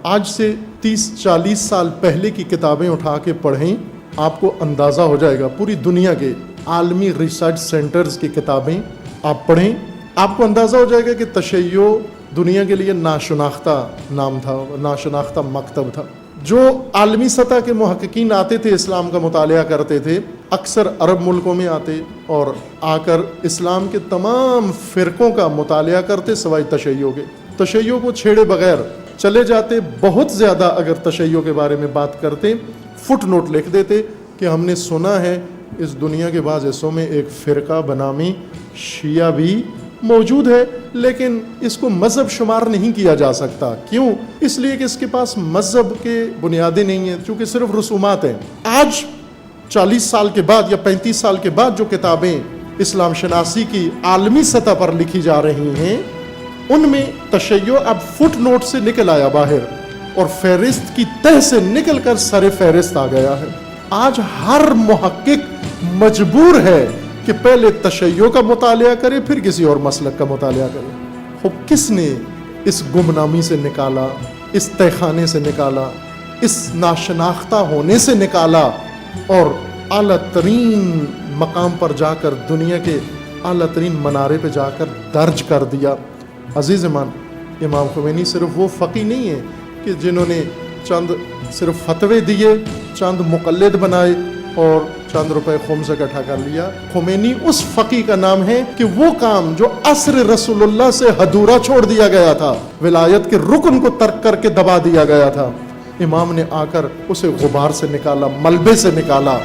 آج سے 30-40 سال پہلے کی کتابیں اٹھا کے پڑھیں، آپ کو اندازہ ہو جائے گا، پوری دنیا کے عالمی ریسرچ سینٹرز کی کتابیں آپ پڑھیں، آپ کو اندازہ ہو جائے گا کہ تشیع دنیا کے لیے ناشناختہ نام تھا، ناشناختہ مکتب تھا۔ جو عالمی سطح کے محققین آتے تھے، اسلام کا مطالعہ کرتے تھے، اکثر عرب ملکوں میں آتے اور آ کر اسلام کے تمام فرقوں کا مطالعہ کرتے سوائے تشیع کے۔ تشیع کو چھیڑے بغیر چلے جاتے، بہت زیادہ اگر تشیع کے بارے میں بات کرتے، فٹ نوٹ لکھ دیتے کہ ہم نے سنا ہے اس دنیا کے بعض حصوں میں ایک فرقہ بنامی شیعہ بھی موجود ہے، لیکن اس کو مذہب شمار نہیں کیا جا سکتا۔ کیوں؟ اس لیے کہ اس کے پاس مذہب کے بنیادیں نہیں ہیں، چونکہ صرف رسومات ہیں۔ آج 40 سال کے بعد یا 35 سال کے بعد جو کتابیں اسلام شناسی کی عالمی سطح پر لکھی جا رہی ہیں، ان میں تشیع اب فٹ نوٹ سے نکل آیا باہر اور فہرست کی تہ سے نکل کر سر فہرست آ گیا ہے۔ آج ہر محقق مجبور ہے کہ پہلے تشیع کا مطالعہ کرے، پھر کسی اور مسلک کا مطالعہ کرے۔ خب کس نے اس گمنامی سے نکالا، اس تہخانے سے نکالا، اس ناشناختہ ہونے سے نکالا اور اعلیٰ ترین مقام پر جا کر، دنیا کے اعلیٰ ترین منارے پہ جا کر درج کر دیا؟ عزیزمان، امام خمینی صرف وہ فقی نہیں ہیں کہ جنہوں نے چند صرف فتوے دیے، چند مقلد بنائے اور چند روپے خمس اکٹھا کر لیا۔ خمینی اس فقی کا نام ہے کہ وہ کام جو عصر رسول اللہ سے ادھورا چھوڑ دیا گیا تھا، ولایت کے رکن کو ترک کر کے دبا دیا گیا تھا، امام نے آ کر اسے غبار سے نکالا، ملبے سے نکالا۔